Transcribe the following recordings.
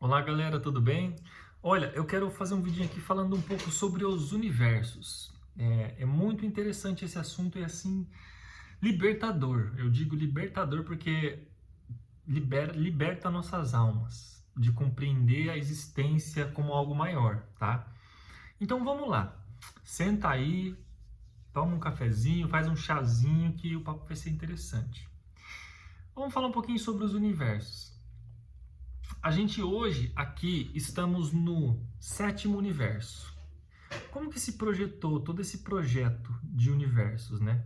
Olá galera, tudo bem? Olha, eu quero fazer um vídeo aqui falando um pouco sobre os universos. É muito interessante esse assunto e assim, libertador. Eu digo libertador porque liberta nossas almas de compreender a existência como algo maior, tá? Então vamos lá, senta aí, toma um cafezinho, faz um chazinho que o papo vai ser interessante. Vamos falar um pouquinho sobre os universos. A gente hoje aqui estamos no sétimo universo. Como que se projetou todo esse projeto de universos, né?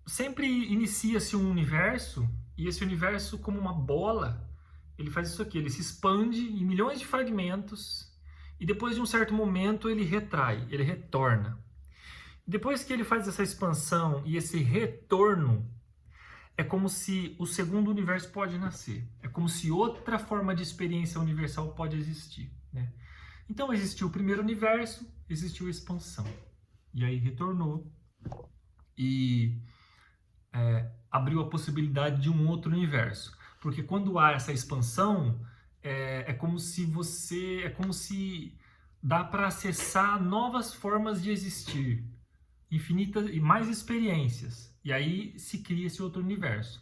Sempre inicia-se um universo e esse universo, como uma bola, ele faz isso aqui, ele se expande em milhões de fragmentos e depois de um certo momento ele retrai, ele retorna. Depois que ele faz essa expansão e esse retorno, é como se o segundo universo pode nascer. É como se outra forma de experiência universal pode existir, né? Então existiu o primeiro universo, existiu a expansão. E aí retornou e abriu a possibilidade de um outro universo. Porque quando há essa expansão, é como se dá para acessar novas formas de existir, infinitas e mais experiências. E aí se cria esse outro universo.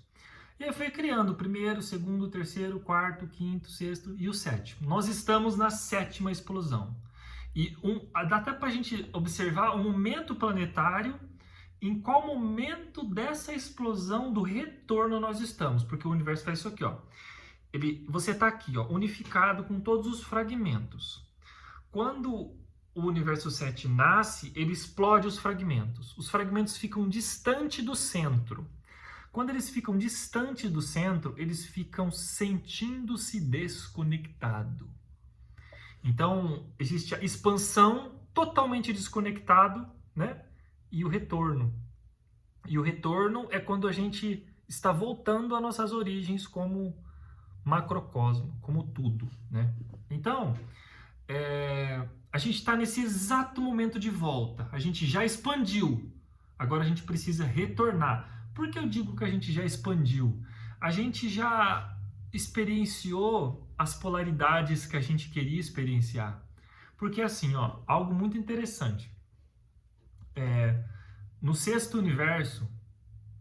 E aí foi criando o primeiro, o segundo, o terceiro, o quarto, o quinto, o sexto e o sétimo. Nós estamos na sétima explosão. E dá até para a gente observar o momento planetário, em qual momento dessa explosão do retorno nós estamos. Porque o universo faz isso aqui, ó. Você está aqui, ó, unificado com todos os fragmentos. Quando o universo 7 nasce, ele explode os fragmentos. Os fragmentos ficam distante do centro. Quando eles ficam distante do centro, eles ficam sentindo-se desconectado. Então, existe a expansão totalmente desconectado, né? E o retorno. E o retorno é quando a gente está voltando às nossas origens como macrocosmo, como tudo, né? Então, a gente está nesse exato momento de volta. A gente já expandiu. Agora a gente precisa retornar. Por que eu digo que a gente já expandiu? A gente já experienciou as polaridades que a gente queria experienciar. Porque assim, ó, algo muito interessante. No sexto universo,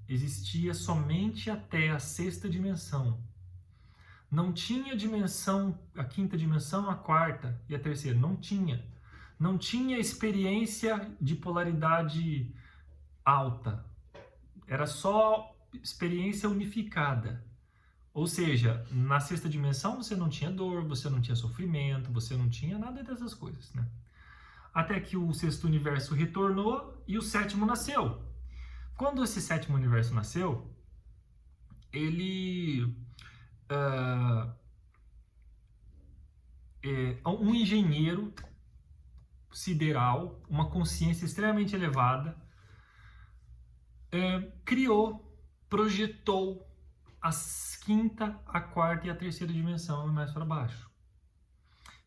existia somente até a sexta dimensão. Não tinha dimensão, a quinta dimensão, a quarta e a terceira. Não tinha. Não tinha experiência de polaridade alta. Era só experiência unificada. Ou seja, na sexta dimensão você não tinha dor, você não tinha sofrimento, você não tinha nada dessas coisas, né? Até que o sexto universo retornou e o sétimo nasceu. Quando esse sétimo universo nasceu, ele... um engenheiro sideral, uma consciência extremamente elevada, criou, projetou a quinta, a quarta e a terceira dimensão e mais para baixo.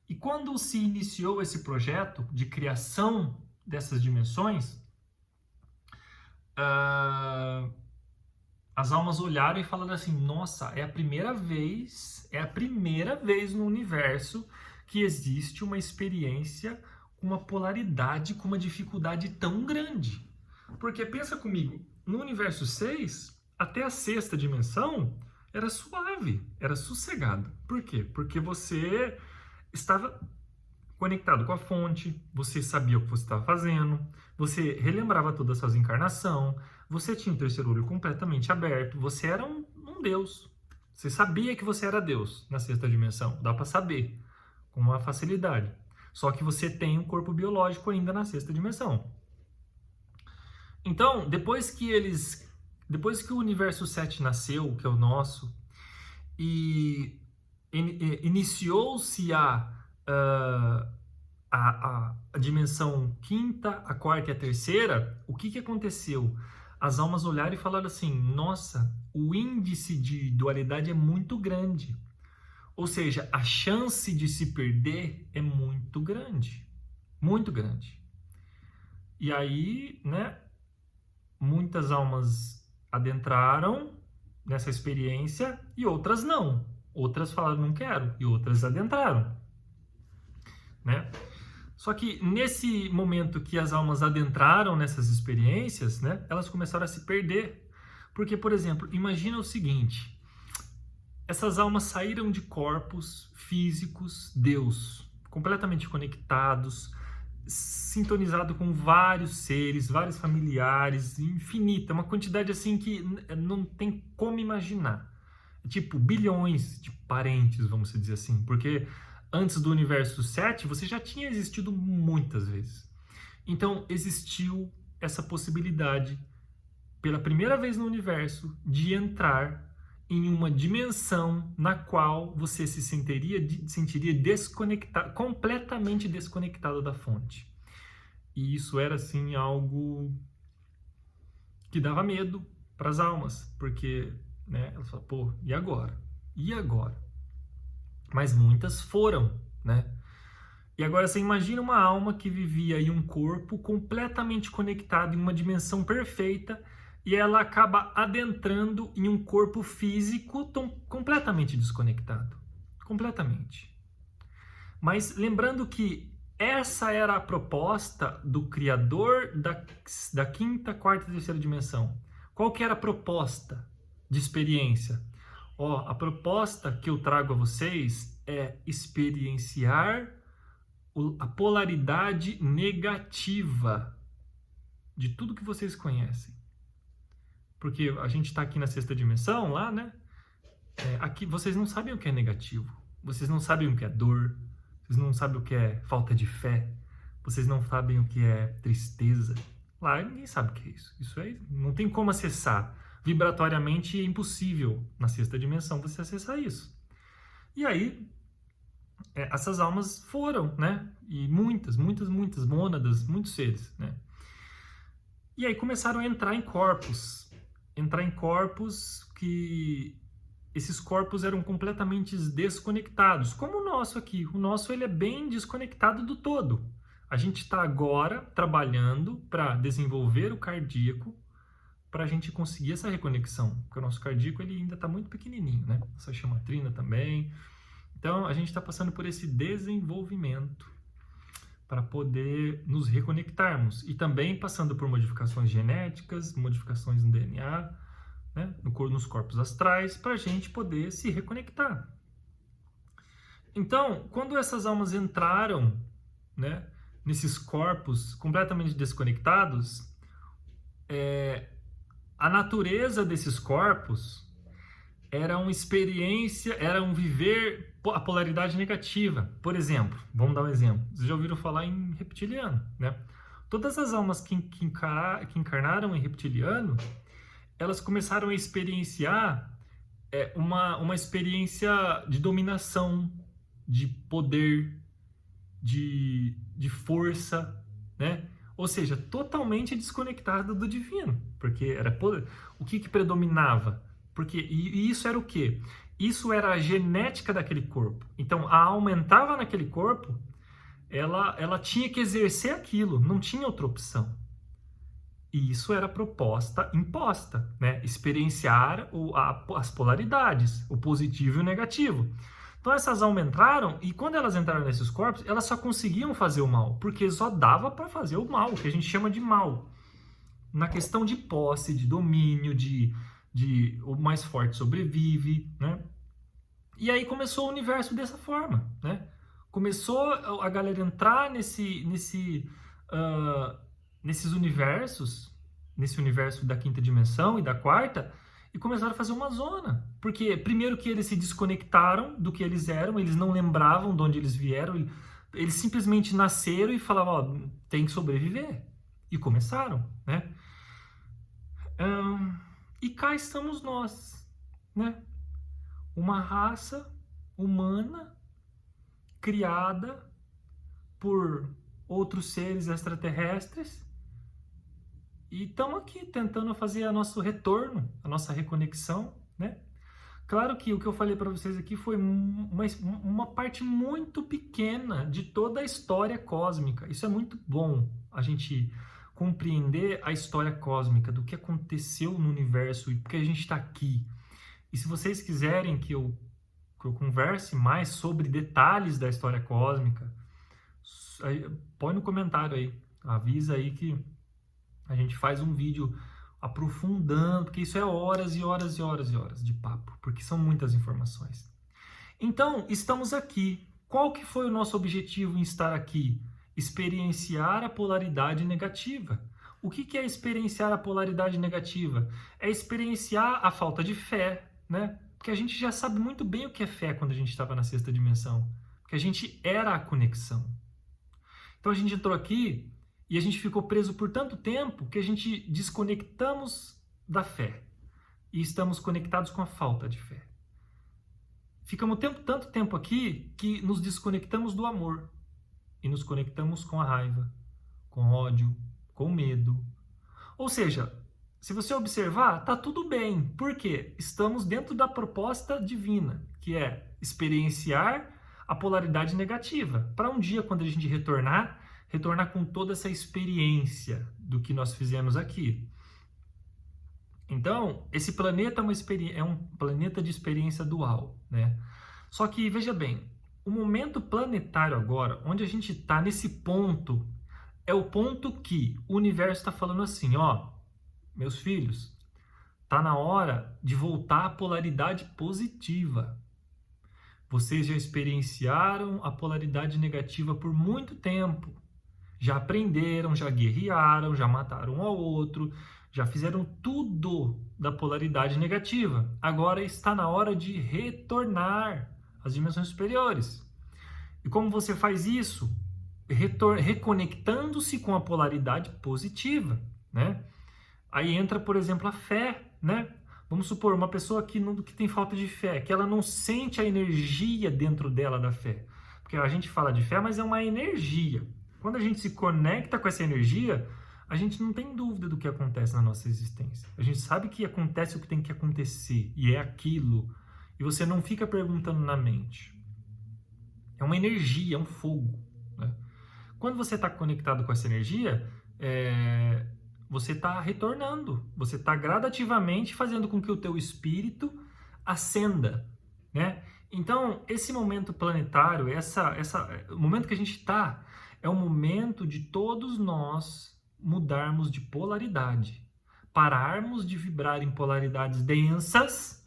E quando se iniciou esse projeto de criação dessas dimensões, as almas olharam e falaram assim: nossa, é a primeira vez no universo que existe uma experiência com uma polaridade, com uma dificuldade tão grande. Porque pensa comigo, no universo 6, até a sexta dimensão era suave, era sossegado. Por quê? Porque você estava conectado com a fonte, você sabia o que você estava fazendo, você relembrava toda a sua encarnação, você tinha o terceiro olho completamente aberto, você era um Deus. Você sabia que você era Deus na sexta dimensão, dá para saber, com uma facilidade. Só que você tem um corpo biológico ainda na sexta dimensão. Então, depois que o universo 7 nasceu, que é o nosso, e iniciou-se a dimensão quinta, a quarta e a terceira, o que aconteceu? As almas olharam e falaram assim: nossa, o índice de dualidade é muito grande. Ou seja, a chance de se perder é muito grande. Muito grande. E aí, né, muitas almas adentraram nessa experiência e outras não. Outras falaram não quero e outras adentraram, né? Só que nesse momento que as almas adentraram nessas experiências, né, elas começaram a se perder. Porque, por exemplo, imagina o seguinte: essas almas saíram de corpos físicos, Deus, completamente conectados, sintonizado com vários seres, vários familiares, infinita, uma quantidade assim que não tem como imaginar. Tipo, bilhões de parentes, vamos dizer assim, porque antes do universo 7, você já tinha existido muitas vezes. Então, existiu essa possibilidade, pela primeira vez no universo, de entrar em uma dimensão na qual você se sentiria desconectado, completamente desconectado da fonte. E isso era, assim, algo que dava medo para as almas, porque, né, elas falavam, pô, e agora? E agora? Mas muitas foram, né? E agora você imagina uma alma que vivia em um corpo completamente conectado em uma dimensão perfeita e ela acaba adentrando em um corpo físico completamente desconectado. Completamente. Mas lembrando que essa era a proposta do criador da quinta, quarta e terceira dimensão. Qual que era a proposta de experiência? A proposta que eu trago a vocês é experienciar a polaridade negativa de tudo que vocês conhecem. Porque a gente está aqui na sexta dimensão, lá, né? Aqui vocês não sabem o que é negativo. Vocês não sabem o que é dor. Vocês não sabem o que é falta de fé. Vocês não sabem o que é tristeza. Lá ninguém sabe o que é isso. Isso aí não tem como acessar. Vibratoriamente é impossível na sexta dimensão você acessar isso. E aí, essas almas foram, né? E muitas mônadas, muitos seres, né? E aí começaram a entrar em corpos. Entrar em corpos que... Esses corpos eram completamente desconectados, como o nosso aqui. O nosso ele é bem desconectado do todo. A gente está agora trabalhando para desenvolver o cardíaco, para a gente conseguir essa reconexão. Porque o nosso cardíaco ele ainda está muito pequenininho, né? Essa chamatrina também. Então, a gente está passando por esse desenvolvimento para poder nos reconectarmos. E também passando por modificações genéticas, modificações no DNA, né, nos corpos astrais, para a gente poder se reconectar. Então, quando essas almas entraram, né, nesses corpos completamente desconectados, a natureza desses corpos era uma experiência, era um viver a polaridade negativa. Por exemplo, vamos dar um exemplo. Vocês já ouviram falar em reptiliano, né? Todas as almas que encarnaram em reptiliano, elas começaram a experienciar uma experiência de dominação, de poder, de força, né? Ou seja, totalmente desconectada do divino, porque era poder. O que predominava? Porque e isso era o quê? Isso era a genética daquele corpo. Então, a alma entrava naquele corpo, ela tinha que exercer aquilo, não tinha outra opção. E isso era proposta imposta, né? Experienciar as polaridades, o positivo e o negativo. Então essas almas entraram, e quando elas entraram nesses corpos, elas só conseguiam fazer o mal, porque só dava para fazer o mal, o que a gente chama de mal. Na questão de posse, de domínio, de o mais forte sobrevive, né? E aí começou o universo dessa forma, né? Começou a galera entrar nesses universos, nesse universo da quinta dimensão e da quarta, e começaram a fazer uma zona. Porque, primeiro que eles se desconectaram do que eles eram, eles não lembravam de onde eles vieram, eles simplesmente nasceram e falavam, ó, tem que sobreviver. E começaram, né? E cá estamos nós, né? Uma raça humana criada por outros seres extraterrestres, e estamos aqui tentando fazer o nosso retorno, a nossa reconexão, né? Claro que o que eu falei para vocês aqui foi uma parte muito pequena de toda a história cósmica. Isso é muito bom, a gente compreender a história cósmica, do que aconteceu no universo e porque a gente está aqui. E se vocês quiserem que eu que eu converse mais sobre detalhes da história cósmica, põe no comentário aí, avisa aí que a gente faz um vídeo aprofundando, porque isso é horas e horas e horas e horas de papo, porque são muitas informações. Então, estamos aqui. Qual que foi o nosso objetivo em estar aqui? Experienciar a polaridade negativa. O que é experienciar a polaridade negativa? É experienciar a falta de fé, né? Porque a gente já sabe muito bem o que é fé quando a gente estava na sexta dimensão. Porque a gente era a conexão. Então a gente entrou aqui e a gente ficou preso por tanto tempo que a gente desconectamos da fé. E estamos conectados com a falta de fé. Ficamos tanto tempo aqui que nos desconectamos do amor. E nos conectamos com a raiva, com o ódio, com o medo. Ou seja, se você observar, tá tudo bem. Por quê? Estamos dentro da proposta divina, que é experienciar a polaridade negativa. Para um dia, quando a gente retornar com toda essa experiência do que nós fizemos aqui. Então, esse planeta é um planeta de experiência dual, né? Só que, veja bem, o momento planetário agora, onde a gente está nesse ponto, é o ponto que o universo está falando assim, ó, meus filhos, tá na hora de voltar à polaridade positiva. Vocês já experienciaram a polaridade negativa por muito tempo. Já aprenderam, já guerrearam, já mataram um ao outro, já fizeram tudo da polaridade negativa. Agora está na hora de retornar às dimensões superiores. E como você faz isso? Reconectando-se com a polaridade positiva, né? Aí entra, por exemplo, a fé, né? Vamos supor, uma pessoa que tem falta de fé, que ela não sente a energia dentro dela da fé. Porque a gente fala de fé, mas é uma energia. Quando a gente se conecta com essa energia, a gente não tem dúvida do que acontece na nossa existência. A gente sabe que acontece o que tem que acontecer, e é aquilo. E você não fica perguntando na mente. É uma energia, é um fogo, né? Quando você está conectado com essa energia, você está retornando. Você está gradativamente fazendo com que o teu espírito ascenda, né? Então, esse momento planetário, o momento que a gente está, é o momento de todos nós mudarmos de polaridade, pararmos de vibrar em polaridades densas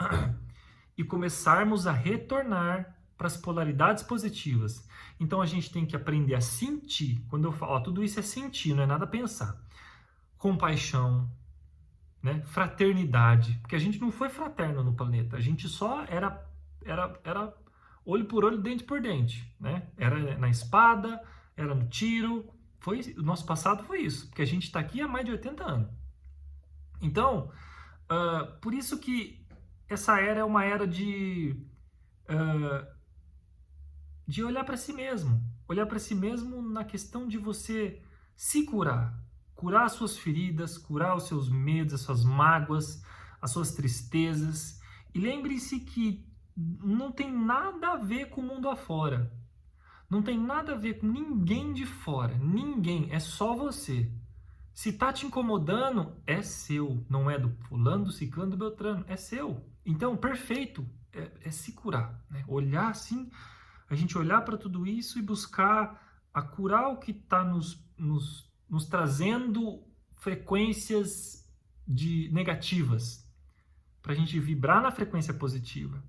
e começarmos a retornar para as polaridades positivas. Então a gente tem que aprender a sentir. Quando eu falo, tudo isso é sentir, não é nada pensar. Compaixão, né? Fraternidade, porque a gente não foi fraterno no planeta, a gente só era olho por olho, dente por dente, né? Era na espada, era no tiro. O nosso passado foi isso, porque a gente está aqui há mais de 80 anos. Então, por isso que essa era é uma era de olhar para si mesmo. Olhar para si mesmo na questão de você se curar. Curar as suas feridas, curar os seus medos, as suas mágoas, as suas tristezas. E lembre-se que não tem nada a ver com o mundo afora. Não tem nada a ver com ninguém de fora. Ninguém. É só você. Se tá te incomodando, é seu. Não é do fulano, do ciclano, do beltrano. É seu. Então, perfeito. É se curar, né? Olhar assim, a gente olhar para tudo isso e buscar a curar o que está nos trazendo frequências negativas, para a gente vibrar na frequência positiva.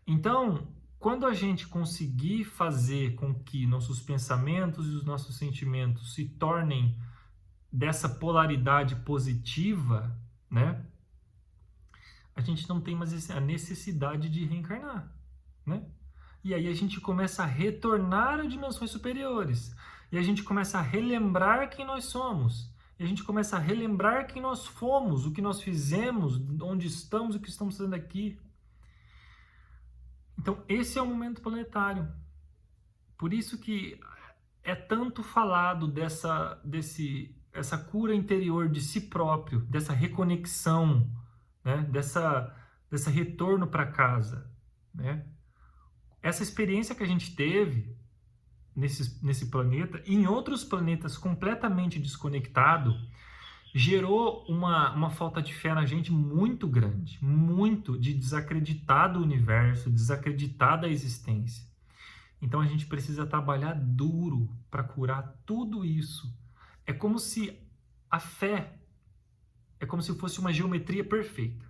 Então, quando a gente conseguir fazer com que nossos pensamentos e os nossos sentimentos se tornem dessa polaridade positiva, né? A gente não tem mais a necessidade de reencarnar, né? E aí a gente começa a retornar a dimensões superiores. E a gente começa a relembrar quem nós somos. E a gente começa a relembrar quem nós fomos, o que nós fizemos, onde estamos, o que estamos fazendo aqui. Então, esse é o momento planetário. Por isso que é tanto falado dessa cura interior de si próprio, dessa reconexão, né? Desse retorno para casa, né? Essa experiência que a gente teve nesse planeta, em outros planetas completamente desconectado, gerou uma falta de fé na gente muito grande, muito de desacreditar do universo, desacreditar da existência. Então a gente precisa trabalhar duro para curar tudo isso. É como se a fé é como se fosse uma geometria perfeita.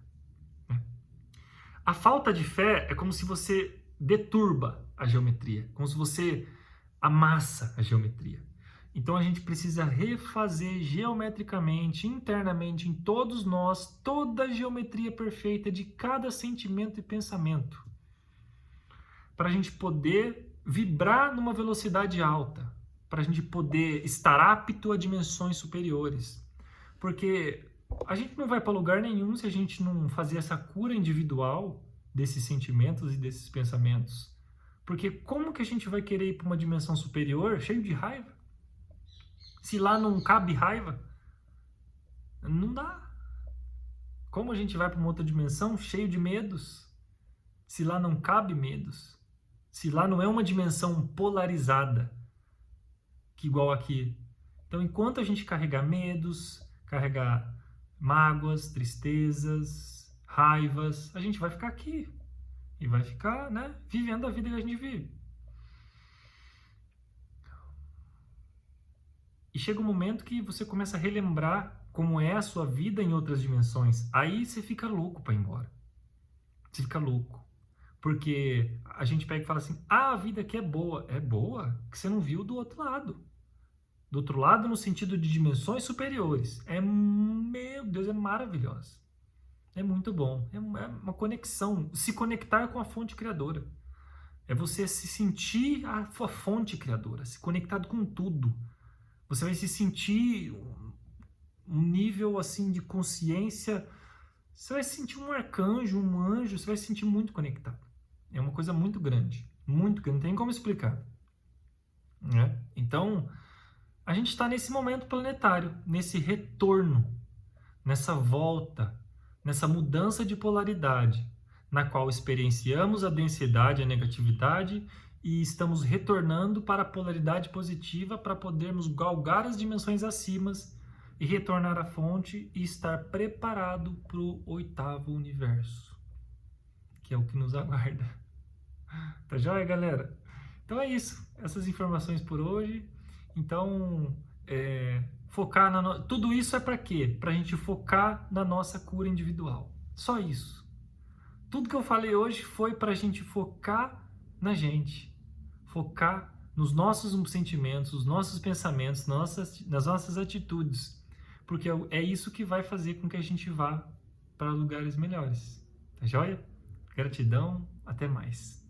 A falta de fé é como se você deturba a geometria, como se você amassa a geometria. Então a gente precisa refazer geometricamente, internamente, em todos nós, toda a geometria perfeita de cada sentimento e pensamento, para a gente poder vibrar numa velocidade alta, para a gente poder estar apto a dimensões superiores. Porque a gente não vai para lugar nenhum se a gente não fazer essa cura individual desses sentimentos e desses pensamentos. Porque como que a gente vai querer ir para uma dimensão superior cheio de raiva? Se lá não cabe raiva, não dá. Como a gente vai para uma outra dimensão cheio de medos? Se lá não cabe medos? Se lá não é uma dimensão polarizada, que igual aqui. Então, enquanto a gente carregar medos, carregar mágoas, tristezas, raivas, a gente vai ficar aqui e vai ficar, né, vivendo a vida que a gente vive. E chega um momento que você começa a relembrar como é a sua vida em outras dimensões. Aí você fica louco para ir embora. Você fica louco. Porque a gente pega e fala assim, a vida aqui é boa. É boa que você não viu do outro lado. Do outro lado, no sentido de dimensões superiores. Meu Deus, é maravilhosa. É muito bom. É uma conexão. Se conectar com a fonte criadora. É você se sentir a sua fonte criadora. Se conectado com tudo. Você vai se sentir um nível assim de consciência. Você vai se sentir um arcanjo, um anjo. Você vai se sentir muito conectado. É uma coisa muito grande. Muito grande. Não tem como explicar. Né? Então, a gente está nesse momento planetário, nesse retorno, nessa volta, nessa mudança de polaridade, na qual experienciamos a densidade e a negatividade e estamos retornando para a polaridade positiva para podermos galgar as dimensões acima e retornar à fonte e estar preparado para o 8º universo, que é o que nos aguarda. Tá joia, galera? Então é isso. Essas informações por hoje. Então, focar tudo isso é para quê? Para a gente focar na nossa cura individual. Só isso. Tudo que eu falei hoje foi para a gente focar na gente. Focar nos nossos sentimentos, nos nossos pensamentos, nas nossas atitudes. Porque é isso que vai fazer com que a gente vá para lugares melhores. Tá joia? Gratidão. Até mais.